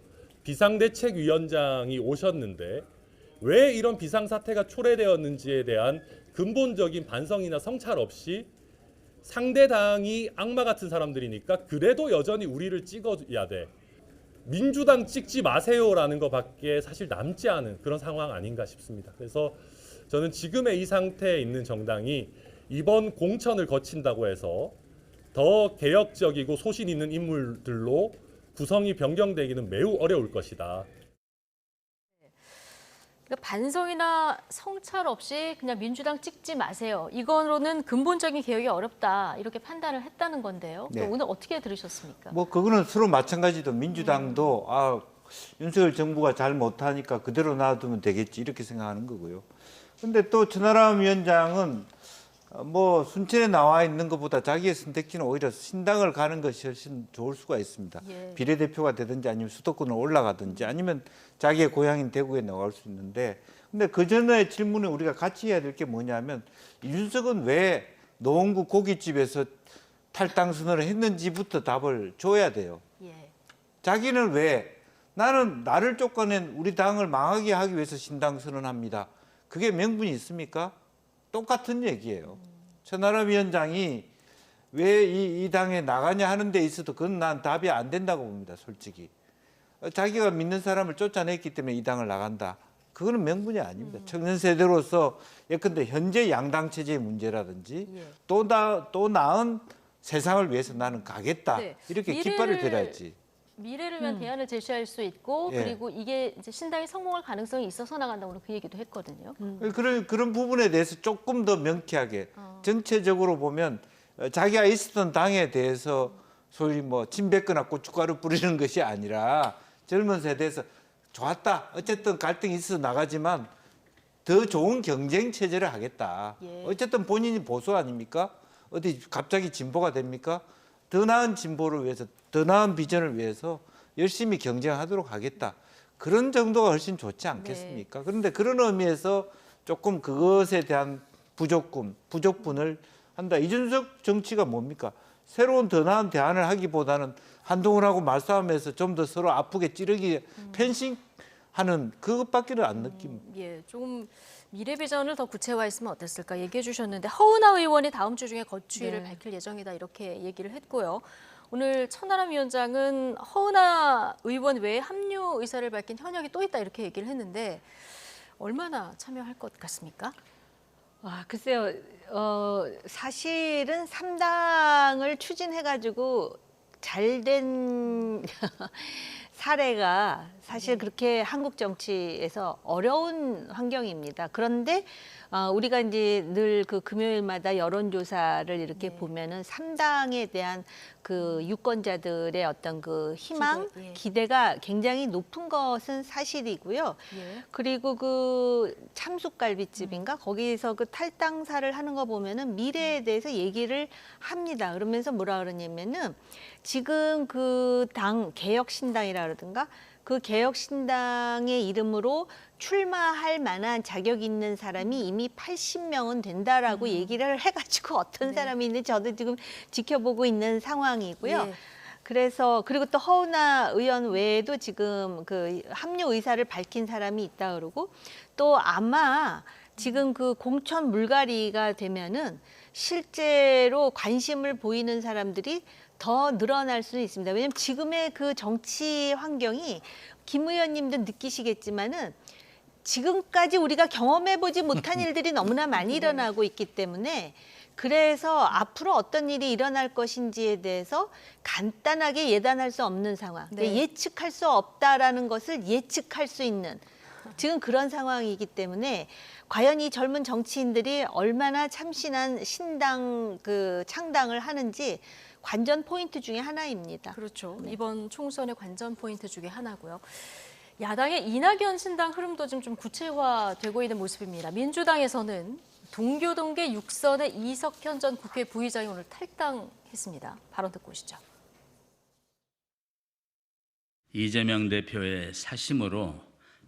비상대책위원장이 오셨는데 왜 이런 비상사태가 초래되었는지에 대한 근본적인 반성이나 성찰 없이 상대 당이 악마 같은 사람들이니까 그래도 여전히 우리를 찍어야 돼. 민주당 찍지 마세요라는 것밖에 사실 남지 않은 그런 상황 아닌가 싶습니다. 그래서 저는 지금의 이 상태에 있는 정당이 이번 공천을 거친다고 해서 더 개혁적이고 소신 있는 인물들로 구성이 변경되기는 매우 어려울 것이다. 그러니까 반성이나 성찰 없이 그냥 민주당 찍지 마세요. 이거로는 근본적인 개혁이 어렵다. 이렇게 판단을 했다는 건데요. 네. 오늘 어떻게 들으셨습니까? 뭐 그거는 서로 마찬가지도 민주당도 윤석열 정부가 잘 못하니까 그대로 놔두면 되겠지 이렇게 생각하는 거고요. 근데 또 천하람 위원장은 뭐 순천에 나와 있는 것보다 자기의 선택지는 오히려 신당을 가는 것이 훨씬 좋을 수가 있습니다. 예. 비례대표가 되든지 아니면 수도권을 올라가든지 아니면 자기의 고향인 대구에 나갈 수 있는데 근데 그 전에 질문에 우리가 같이 해야 될 게 뭐냐면 이준석은 왜 노원구 고깃집에서 탈당 선언을 했는지부터 답을 줘야 돼요. 예. 자기는 왜 나는 나를 쫓아낸 우리 당을 망하게 하기 위해서 신당 선언합니다. 그게 명분이 있습니까? 똑같은 얘기예요. 천하람 위원장이 왜 이 당에 나가냐 하는 데 있어도 그건 난 답이 안 된다고 봅니다. 솔직히. 자기가 믿는 사람을 쫓아냈기 때문에 이 당을 나간다. 그거는 명분이 아닙니다. 청년 세대로서 예컨대 현재 양당 체제의 문제라든지 예. 또 나은 세상을 위해서 나는 가겠다. 네. 이렇게 깃발을 들어야지. 미래를 위한 대안을 제시할 수 있고 예. 그리고 이게 이제 신당이 성공할 가능성이 있어서 나간다고 오늘 그 얘기도 했거든요. 그런 부분에 대해서 조금 더 명쾌하게 전체적으로 보면 자기가 있었던 당에 대해서 소위 뭐 침뱉거나 고춧가루 뿌리는 것이 아니라 젊은 세대에서 좋았다. 어쨌든 갈등이 있어 나가지만 더 좋은 경쟁 체제를 하겠다. 예. 어쨌든 본인이 보수 아닙니까? 어디 갑자기 진보가 됩니까? 더 나은 진보를 위해서, 더 나은 비전을 위해서 열심히 경쟁하도록 하겠다. 그런 정도가 훨씬 좋지 않겠습니까? 그런데 그런 의미에서 조금 그것에 대한 부족분을 한다. 이준석 정치가 뭡니까? 새로운 더 나은 대안을 하기보다는 한동훈하고 말싸움에서 좀 더 서로 아프게 찌르기 펜싱하는 그것밖에는 안 느낍니다. 예, 조금 미래 비전을 더 구체화했으면 어땠을까 얘기해 주셨는데 허은하 의원이 다음 주 중에 거취를 밝힐 예정이다 이렇게 얘기를 했고요. 오늘 천하람 위원장은 허은하 의원 외에 합류 의사를 밝힌 현역이 또 있다 이렇게 얘기를 했는데 얼마나 참여할 것 같습니까? 와, 글쎄요. 사실은 3당을 추진해가지고 잘된 사례가 사실 그렇게 한국 정치에서 어려운 환경입니다. 그런데 우리가 이제 늘 그 금요일마다 여론조사를 이렇게 보면은 3당에 대한 그 유권자들의 어떤 그 희망, 기대, 예. 기대가 굉장히 높은 것은 사실이고요. 예. 그리고 그 참숯갈비집인가 거기서 그 탈당사를 하는 거 보면은 미래에 대해서 얘기를 합니다. 그러면서 뭐라 그러냐면은 지금 그 당 개혁신당이라 그러든가 그 개혁신당의 이름으로 출마할 만한 자격 있는 사람이 이미 80명은 된다라고 얘기를 해가지고 어떤 사람이 있는지 저도 지금 지켜보고 있는 상황이고요. 예. 그래서 그리고 또 허은하 의원 외에도 지금 그 합류 의사를 밝힌 사람이 있다 그러고 또 아마 지금 그 공천 물갈이가 되면은 실제로 관심을 보이는 사람들이 더 늘어날 수는 있습니다. 왜냐하면 지금의 그 정치 환경이 김 의원님도 느끼시겠지만은 지금까지 우리가 경험해보지 못한 일들이 너무나 많이 일어나고 있기 때문에 그래서 앞으로 어떤 일이 일어날 것인지에 대해서 간단하게 예단할 수 없는 상황, 네. 예측할 수 없다라는 것을 예측할 수 있는 지금 그런 상황이기 때문에 과연 이 젊은 정치인들이 얼마나 참신한 신당 그 창당을 하는지 관전 포인트 중에 하나입니다. 그렇죠. 이번 총선의 관전 포인트 중에 하나고요. 야당의 이낙연 신당 흐름도 좀 구체화되고 있는 모습입니다. 민주당에서는 동교동계 6선의 이석현 전 국회 부의장이 오늘 탈당했습니다. 발언 듣고 오시죠. 이재명 대표의 사심으로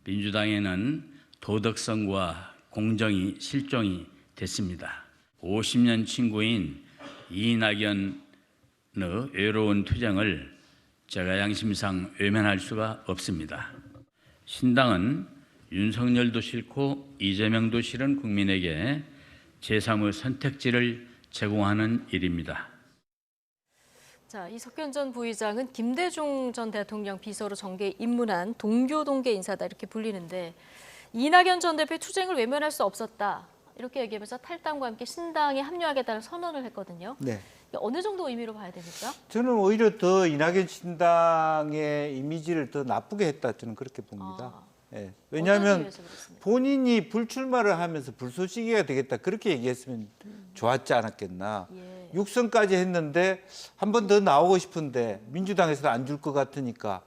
민주당에는 도덕성과 공정이 실종이 됐습니다. 50년 친구인 이낙연의 외로운 투쟁을 제가 양심상 외면할 수가 없습니다. 신당은 윤석열도 싫고 이재명도 싫은 국민에게 제3의 선택지를 제공하는 일입니다. 자, 이석현 전 부의장은 김대중 전 대통령 비서로 정계에 입문한 동교동계 인사다 이렇게 불리는데 이낙연 전 대표의 투쟁을 외면할 수 없었다 이렇게 얘기하면서 탈당과 함께 신당에 합류하겠다는 선언을 했거든요. 네. 어느 정도 의미로 봐야 됩니까? 저는 오히려 더 이낙연 신당의 이미지를 더 나쁘게 했다 저는 그렇게 봅니다. 예. 어떤 왜냐하면 의미에서 그렇습니까? 본인이 불출마를 하면서 불쏘시개가 되겠다 그렇게 얘기했으면 좋았지 않았겠나. 예. 6선까지 했는데 한 번 더 나오고 싶은데 민주당에서 안 줄 것 같으니까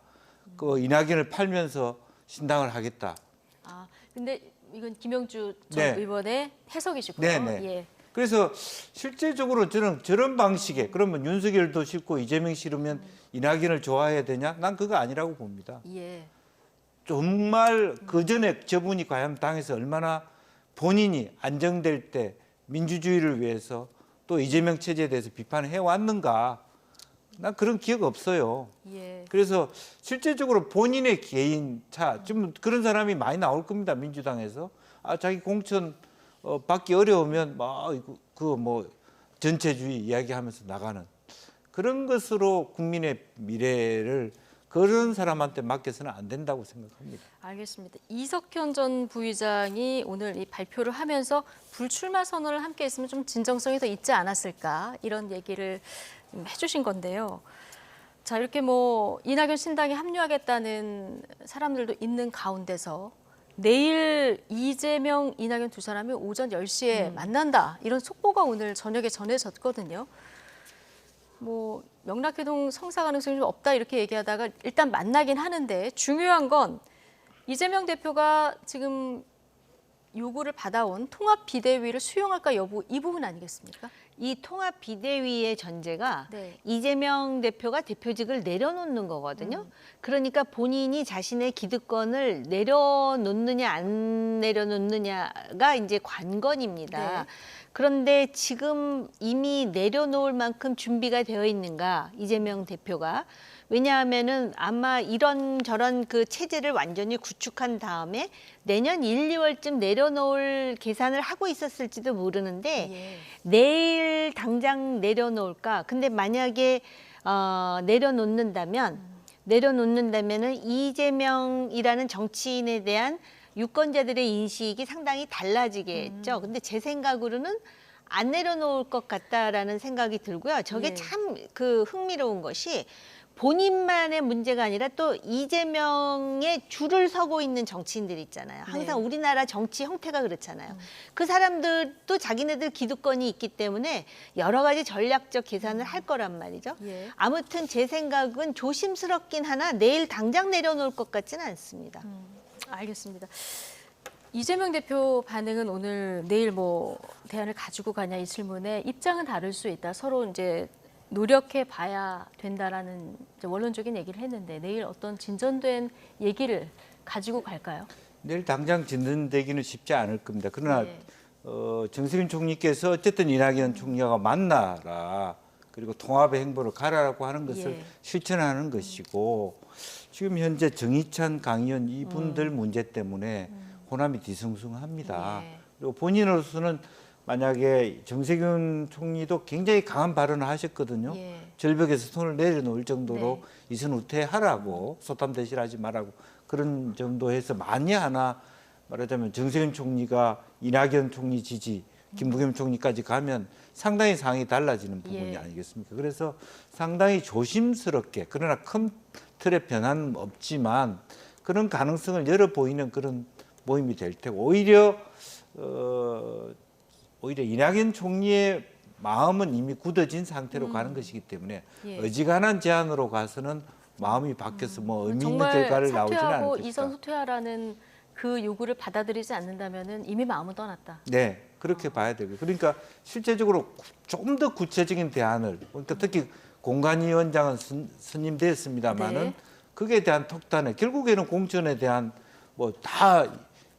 그 이낙연을 팔면서 신당을 하겠다. 아, 근데 이건 김영주 전 네. 의원의 해석이시고요. 네네. 예. 그래서 실질적으로 저는 저런 방식에 그러면 윤석열도 싫고 이재명 싫으면 이낙연을 좋아해야 되냐? 난 그거 아니라고 봅니다. 예. 정말 그 전에 저분이 과연 당에서 얼마나 본인이 안정될 때 민주주의를 위해서 또 이재명 체제에 대해서 비판을 해왔는가? 난 그런 기억 없어요. 예. 그래서 실질적으로 본인의 개인 지금 그런 사람이 많이 나올 겁니다. 민주당에서 자기 공천 받기 어려우면 뭐 전체주의 이야기하면서 나가는 그런 것으로 국민의 미래를 그런 사람한테 맡겨서는 안 된다고 생각합니다. 알겠습니다. 이석현 전 부의장이 오늘 이 발표를 하면서 불출마 선언을 함께 했으면 좀 진정성이 더 있지 않았을까 이런 얘기를 해주신 건데요. 자, 이렇게 뭐 이낙연 신당에 합류하겠다는 사람들도 있는 가운데서 내일 이재명, 이낙연 두 사람이 오전 10시에 만난다 이런 속보가 오늘 저녁에 전해졌거든요. 뭐 영락회동 성사 가능성이 좀 없다 이렇게 얘기하다가 일단 만나긴 하는데 중요한 건 이재명 대표가 지금 요구를 받아온 통합 비대위를 수용할까 여부 이 부분 아니겠습니까? 이 통합 비대위의 전제가 네. 이재명 대표가 대표직을 내려놓는 거거든요. 그러니까 본인이 자신의 기득권을 내려놓느냐 안 내려놓느냐가 이제 관건입니다. 네. 그런데 지금 이미 내려놓을 만큼 준비가 되어 있는가 이재명 대표가. 왜냐하면은 아마 이런저런 그 체제를 완전히 구축한 다음에 내년 1, 2월쯤 내려놓을 계산을 하고 있었을지도 모르는데 예. 내일 당장 내려놓을까? 근데 만약에 내려놓는다면은 이재명이라는 정치인에 대한 유권자들의 인식이 상당히 달라지겠죠. 근데 제 생각으로는 안 내려놓을 것 같다라는 생각이 들고요. 저게 예. 참 그 흥미로운 것이 본인만의 문제가 아니라 또 이재명의 줄을 서고 있는 정치인들 있잖아요. 항상 네. 우리나라 정치 형태가 그렇잖아요. 그 사람들도 자기네들 기득권이 있기 때문에 여러 가지 전략적 계산을 할 거란 말이죠. 예. 아무튼 제 생각은 조심스럽긴 하나 내일 당장 내려놓을 것 같지는 않습니다. 알겠습니다. 이재명 대표 반응은 오늘 내일 뭐 대안을 가지고 가냐 이 질문에 입장은 다를 수 있다. 서로 이제 노력해 봐야 된다라는 이제 원론적인 얘기를 했는데 내일 어떤 진전된 얘기를 가지고 갈까요? 내일 당장 진전되기는 쉽지 않을 겁니다. 그러나 네. 정세균 총리께서 어쨌든 이낙연 총리가 만나라 그리고 통합의 행보를 가라라고 하는 것을 예. 실천하는 것이고 지금 현재 정의찬, 강의원 이분들 문제 때문에 호남이 뒤숭숭합니다. 예. 그리고 본인으로서는 만약에 정세균 총리도 굉장히 강한 발언을 하셨거든요. 예. 절벽에서 손을 내려놓을 정도로 네. 이선 후퇴하라고 소탐 대실하지 말라고 그런 정도에서 만이 하나 말하자면 정세균 총리가 이낙연 총리 지지, 김부겸 총리까지 가면 상당히 상황이 달라지는 부분이 예. 아니겠습니까? 그래서 상당히 조심스럽게 그러나 큰 틀의 변화는 없지만 그런 가능성을 열어 보이는 그런 모임이 될 테고 오히려 이낙연 총리의 마음은 이미 굳어진 상태로 가는 것이기 때문에 예. 어지간한 제안으로 가서는 마음이 바뀌어서 뭐 의미 있는 정말 결과를 나오지는 사퇴하고 않을 이선 것이다. 후퇴하라는 그 요구를 받아들이지 않는다면은 이미 마음은 떠났다. 네, 그렇게 봐야 되고 그러니까 실제적으로 좀 더 구체적인 대안을 그러니까 특히 공관위원장은 선임되었습니다마는 네. 거기에 대한 톡단에 결국에는 공천에 대한 뭐 다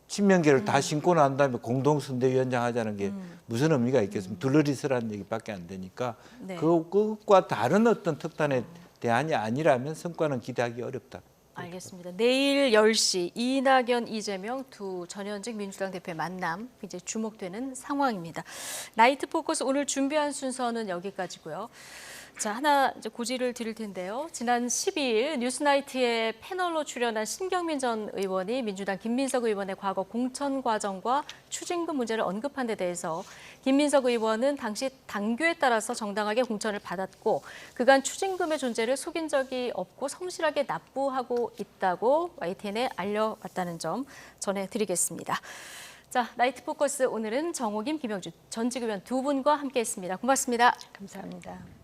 친명계를 다 신고 난 다음에 공동선대위원장 하자는 게 무슨 의미가 있겠습니까? 둘러리서라는 얘기밖에 안 되니까 네. 그것과 다른 어떤 특단의 대안이 아니라면 성과는 기대하기 어렵다. 알겠습니다. 내일 10시 이낙연, 이재명 두 전현직 민주당 대표의 만남 이제 주목되는 상황입니다. 나이트 포커스 오늘 준비한 순서는 여기까지고요. 자, 하나 이제 고지를 드릴 텐데요. 지난 12일 뉴스나이트에 패널로 출연한 신경민 전 의원이 민주당 김민석 의원의 과거 공천 과정과 추징금 문제를 언급한 데 대해서 김민석 의원은 당시 당규에 따라서 정당하게 공천을 받았고 그간 추징금의 존재를 속인 적이 없고 성실하게 납부하고 있다고 YTN에 알려왔다는 점 전해드리겠습니다. 자, 나이트 포커스 오늘은 정호김, 김영주 전직 의원 두 분과 함께했습니다. 고맙습니다. 감사합니다.